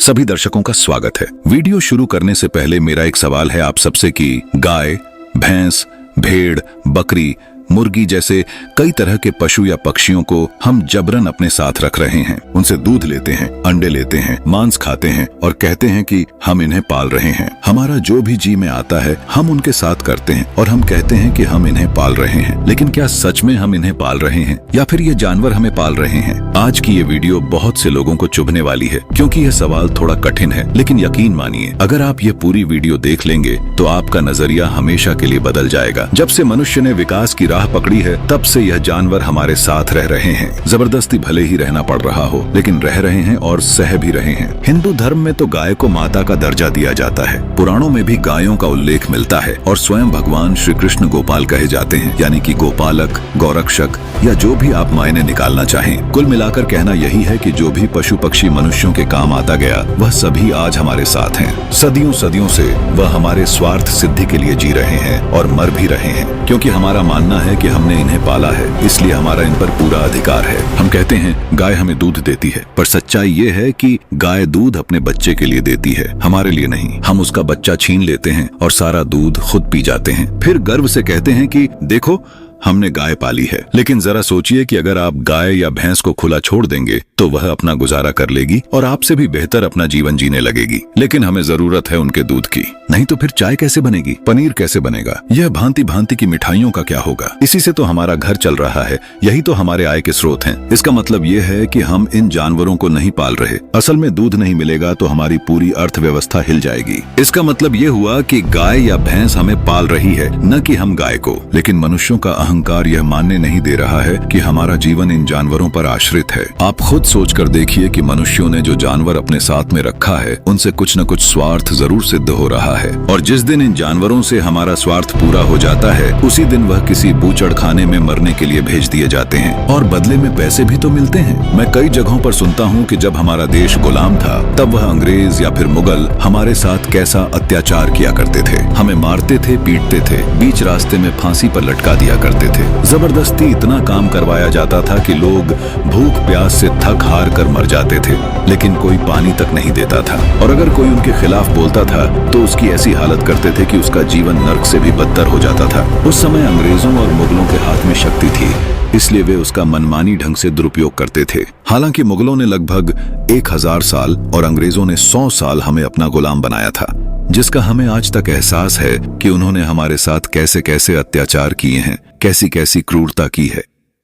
सभी दर्शकों का स्वागत है। वीडियो शुरू करने से पहले मेरा एक सवाल है आप सबसे कि गाय, भैंस, भेड़, बकरी, मुर्गी जैसे कई तरह के पशु या पक्षियों को हम जबरन अपने साथ रख रहे हैं। उनसे दूध लेते हैं, अंडे लेते हैं, मांस खाते हैं और कहते हैं कि हम इन्हें पाल रहे हैं। हमारा जो भी जी में आता है हम उनके साथ करते हैं और हम कहते हैं कि हम इन्हें पाल रहे हैं। लेकिन क्या सच में हम इन्हें पाल रहे हैं या फिर ये जानवर हमें पाल रहे हैं? आज की ये वीडियो बहुत से लोगों को चुभने वाली है क्योंकि यह सवाल थोड़ा कठिन है, लेकिन यकीन मानिए अगर आप ये पूरी वीडियो देख लेंगे तो आपका नजरिया हमेशा के लिए बदल जाएगा। जब से मनुष्य ने विकास की राह पकड़ी है तब से यह जानवर हमारे साथ रह रहे हैं। जबरदस्ती भले ही रहना पड़ रहा हो, लेकिन रह रहे हैं और सह भी रहे हैं। हिंदू धर्म में तो गाय को माता का दर्जा दिया जाता है। पुराणों में भी गायों का उल्लेख मिलता है और स्वयं भगवान श्री कृष्ण गोपाल कहे जाते हैं, यानी कि गोपालक, गौरक्षक या जो भी आप मायने निकालना चाहें। कुल मिलाकर कहना यही है कि जो भी पशु पक्षी मनुष्यों के काम आता गया वह सभी आज हमारे साथ हैं। सदियों सदियों से वह हमारे स्वार्थ सिद्धि के लिए जी रहे हैं और मर भी रहे हैं, क्योंकि हमारा मानना है कि हमने इन्हें पाला है, इसलिए हमारा इन पर पूरा अधिकार है। हम कहते हैं गाय हमें दूध देती है, पर सच्चाई ये है कि गाय दूध अपने बच्चे के लिए देती है, हमारे लिए नहीं। हम उसका बच्चा छीन लेते हैं और सारा दूध खुद पी जाते हैं, फिर गर्व से कहते हैं कि देखो हमने गाय पाली है। लेकिन जरा सोचिए कि अगर आप गाय या भैंस को खुला छोड़ देंगे तो वह अपना गुजारा कर लेगी और आपसे भी बेहतर अपना जीवन जीने लगेगी। लेकिन हमें जरूरत है उनके दूध की, नहीं तो फिर चाय कैसे बनेगी, पनीर कैसे बनेगा, यह भांति भांति की मिठाइयों का क्या होगा? इसी से तो हमारा घर चल रहा है, यही तो हमारे आय के स्रोत हैं। इसका मतलब ये है कि हम इन जानवरों को नहीं पाल रहे। असल में दूध नहीं मिलेगा तो हमारी पूरी अर्थव्यवस्था हिल जाएगी। इसका मतलब ये हुआ कि गाय या भैंस हमें पाल रही है, न कि हम गाय को। लेकिन मनुष्यों का अहंकार यह मानने नहीं दे रहा है कि हमारा जीवन इन जानवरों पर आश्रित है। आप खुद सोचकर देखिए कि मनुष्यों ने जो जानवर अपने साथ में रखा है उनसे कुछ न कुछ स्वार्थ जरूर सिद्ध हो रहा है, और जिस दिन इन जानवरों से हमारा स्वार्थ पूरा हो जाता है उसी दिन वह किसी बूचड़ खाने में मरने के लिए भेज दिए जाते हैं और बदले में पैसे भी तो मिलते हैं। मैं कई जगहों पर सुनता हूँ कि जब हमारा देश गुलाम था तब वह अंग्रेज या फिर मुगल हमारे साथ कैसा अत्याचार किया करते थे। हमें मारते थे, पीटते थे, बीच रास्ते में फांसी पर लटका दिया करते थे। जबरदस्ती इतना काम करवाया जाता था कि लोग भूख प्यास से थक हार कर मर जाते थे, लेकिन कोई पानी तक नहीं देता था। और अगर कोई उनके खिलाफ बोलता था तो उसकी ऐसी हालत करते थे कि उसका जीवन नर्क से भी बदतर हो जाता था। उस समय अंग्रेजों और मुगलों के हाथ में शक्ति थी, इसलिए वे उसका मनमानी ढंग से दुरुपयोग करते थे। हालांकि मुगलों ने लगभग 1000 साल और अंग्रेजों ने 100 साल हमें अपना गुलाम बनाया था, जिसका हमें आज तक एहसास है कि उन्होंने हमारे साथ कैसे कैसे अत्याचार किए हैं, कैसी कैसी क्रूरता की है।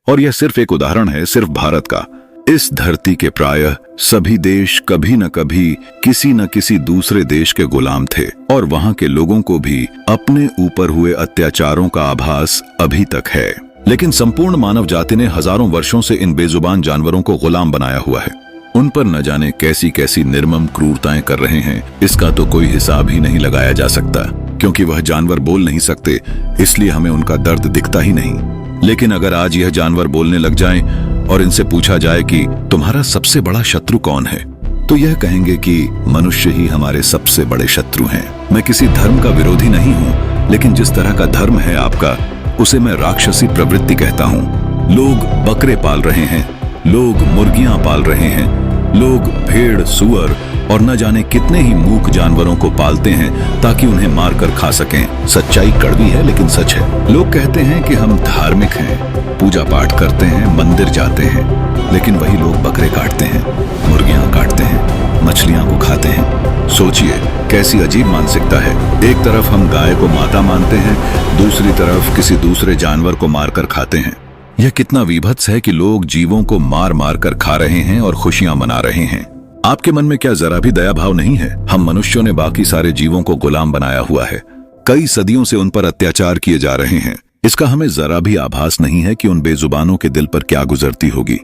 और यह सिर्फ एक उदाहरण है, सिर्फ भारत का। इस धरती के प्रायः सभी देश कभी न कभी किसी न किसी दूसरे देश के गुलाम थे, और वहां के लोगों को भी अपने ऊपर हुए अत्याचारों का आभास अभी तक है। लेकिन संपूर्ण मानव जाति ने हजारों वर्षों से इन बेजुबान जानवरों को गुलाम बनाया हुआ है। उन पर न जाने कैसी कैसी निर्मम क्रूरताएं कर रहे हैं, इसका तो कोई हिसाब ही नहीं लगाया जा सकता। क्योंकि वह जानवर बोल नहीं सकते, इसलिए हमें उनका दर्द दिखता ही नहीं। लेकिन अगर आज यह जानवर बोलने लग जाएं और इनसे पूछा जाए कि तुम्हारा सबसे बड़ा शत्रु कौन है, तो यह कहेंगे कि मनुष्य ही हमारे सबसे बड़े शत्रु हैं। मैं किसी धर्म का विरोधी नहीं हूँ, लेकिन जिस तरह का धर्म है आपका उसे मैं राक्षसी प्रवृत्ति कहता हूँ। लोग बकरे पाल रहे हैं, लोग मुर्गियां पाल रहे हैं, लोग भेड़, सुअर और न जाने कितने ही मूक जानवरों को पालते हैं ताकि उन्हें मारकर खा सकें। सच्चाई कड़वी है लेकिन सच है। लोग कहते हैं कि हम धार्मिक हैं, पूजा पाठ करते हैं, मंदिर जाते हैं, लेकिन वही लोग बकरे काटते हैं, मुर्गियां काटते हैं, मछलियां को खाते हैं। सोचिए कैसी अजीब मानसिकता है। एक तरफ हम गाय को माता मानते हैं, दूसरी तरफ किसी दूसरे जानवर को मारकर खाते हैं। यह कितना विभत्स है कि लोग जीवों को मार मार कर खा रहे हैं और खुशियां मना रहे हैं। आपके मन में क्या जरा भी दया भाव नहीं है? हम मनुष्यों ने बाकी सारे जीवों को गुलाम बनाया हुआ है, कई सदियों से उन पर अत्याचार किए जा रहे हैं। इसका हमें जरा भी आभास नहीं है कि उन बेजुबानों के दिल पर क्या गुजरती होगी।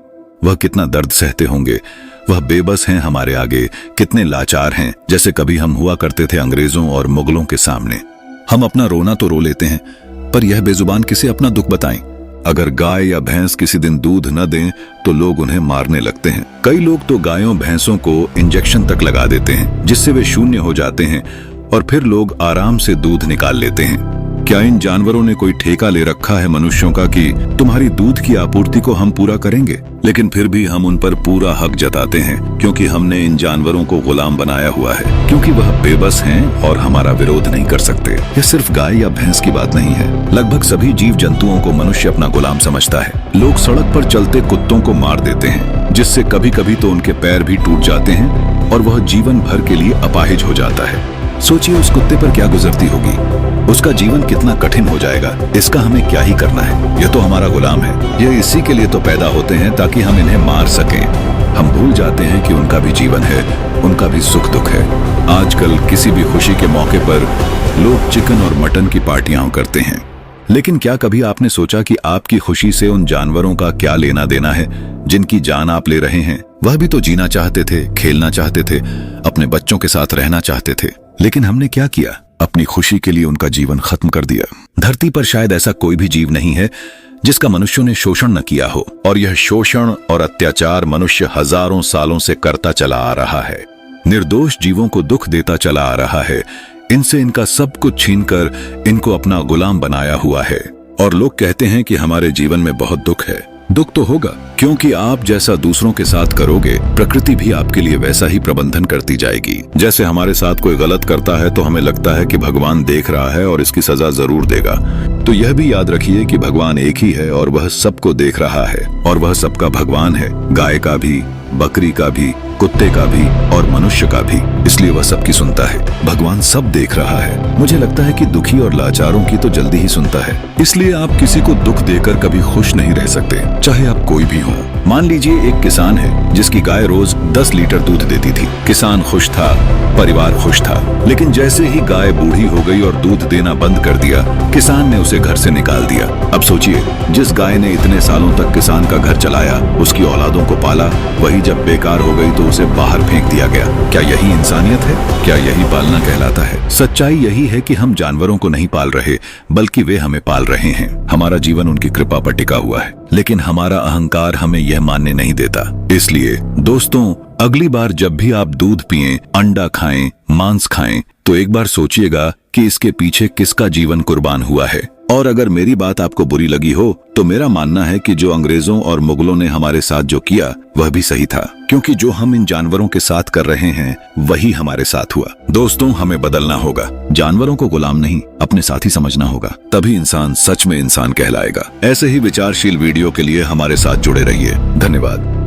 वह कितना दर्द सहते होंगे। वह बेबस हैं हमारे आगे, कितने लाचार हैं, जैसे कभी हम हुआ करते थे अंग्रेजों और मुगलों के सामने। हम अपना रोना तो रो लेते हैं, पर यह बेजुबान किसे अपना दुख बताएं? अगर गाय या भैंस किसी दिन दूध न दें तो लोग उन्हें मारने लगते हैं। कई लोग तो गायों भैंसों को इंजेक्शन तक लगा देते हैं जिससे वे शून्य हो जाते हैं, और फिर लोग आराम से दूध निकाल लेते हैं। क्या इन जानवरों ने कोई ठेका ले रखा है मनुष्यों का कि तुम्हारी दूध की आपूर्ति को हम पूरा करेंगे? लेकिन फिर भी हम उन पर पूरा हक जताते हैं, क्योंकि हमने इन जानवरों को गुलाम बनाया हुआ है, क्योंकि वह बेबस हैं और हमारा विरोध नहीं कर सकते। यह सिर्फ गाय या भैंस की बात नहीं है। लगभग सभी जीव जंतुओं को मनुष्य अपना गुलाम समझता है। लोग सड़क पर चलते कुत्तों को मार देते हैं, जिससे कभी कभी तो उनके पैर भी टूट जाते हैं और वह जीवन भर के लिए अपाहिज हो जाता है। सोचिए उस कुत्ते पर क्या गुजरती होगी, उसका जीवन कितना कठिन हो जाएगा। इसका हमें क्या ही करना है, यह तो हमारा गुलाम है। ये इसी के लिए तो पैदा होते हैं ताकि हम इन्हें मार सकें। हम भूल जाते हैं कि उनका भी जीवन है, उनका भी सुख दुख है। आजकल किसी भी खुशी के मौके पर लोग चिकन और मटन की पार्टियां करते हैं, लेकिन क्या कभी आपने सोचा कि आपकी खुशी से उन जानवरों का क्या लेना देना है जिनकी जान आप ले रहे हैं? वह भी तो जीना चाहते थे, खेलना चाहते थे, अपने बच्चों के साथ रहना चाहते थे, लेकिन हमने क्या किया? अपनी खुशी के लिए उनका जीवन खत्म कर दिया। धरती पर शायद ऐसा कोई भी जीव नहीं है जिसका मनुष्यों ने शोषण न किया हो, और यह शोषण और अत्याचार मनुष्य हजारों सालों से करता चला आ रहा है। निर्दोष जीवों को दुख देता चला आ रहा है, इनसे इनका सब कुछ छीनकर इनको अपना गुलाम बनाया हुआ है। और लोग कहते हैं कि हमारे जीवन में बहुत दुख है। दुख तो होगा, क्योंकि आप जैसा दूसरों के साथ करोगे, प्रकृति भी आपके लिए वैसा ही प्रबंधन करती जाएगी। जैसे हमारे साथ कोई गलत करता है तो हमें लगता है कि भगवान देख रहा है और इसकी सजा जरूर देगा, तो यह भी याद रखिए कि भगवान एक ही है और वह सबको देख रहा है, और वह सबका भगवान है। गाय का भी, बकरी का भी, कुत्ते का भी और मनुष्य का भी, इसलिए वह सबकी सुनता है। भगवान सब देख रहा है। मुझे लगता है कि दुखी और लाचारों की तो जल्दी ही सुनता है, इसलिए आप किसी को दुख देकर कभी खुश नहीं रह सकते, चाहे आप कोई भी हो। मान लीजिए एक किसान है जिसकी गाय रोज 10 लीटर दूध देती थी। किसान खुश था, परिवार खुश था, लेकिन जैसे ही गाय बूढ़ी हो गई और दूध देना बंद कर दिया, किसान ने उसे घर से निकाल दिया। अब सोचिए, जिस गाय ने इतने सालों तक किसान का घर चलाया, उसकी औलादों को पाला, वही जब बेकार हो गई तो उसे बाहर फेंक दिया गया। क्या यही इंसानियत है? क्या यही पालना कहलाता है? सच्चाई यही है कि हम जानवरों को नहीं पाल रहे, बल्कि वे हमें पाल रहे हैं। हमारा जीवन उनकी कृपा पर टिका हुआ है, लेकिन हमारा अहंकार हमें यह मानने नहीं देता। इसलिए दोस्तों, अगली बार जब भी आप दूध पिएं, अंडा खाएं, मांस खाएं, तो एक बार सोचिएगा कि इसके पीछे किसका जीवन कुर्बान हुआ है। और अगर मेरी बात आपको बुरी लगी हो, तो मेरा मानना है कि जो अंग्रेजों और मुगलों ने हमारे साथ जो किया वह भी सही था, क्योंकि जो हम इन जानवरों के साथ कर रहे हैं वही हमारे साथ हुआ। दोस्तों, हमें बदलना होगा, जानवरों को गुलाम नहीं, अपने साथी समझना होगा, तभी इंसान सच में इंसान कहलाएगा। ऐसे ही विचारशील वीडियो के लिए हमारे साथ जुड़े रहिए। धन्यवाद।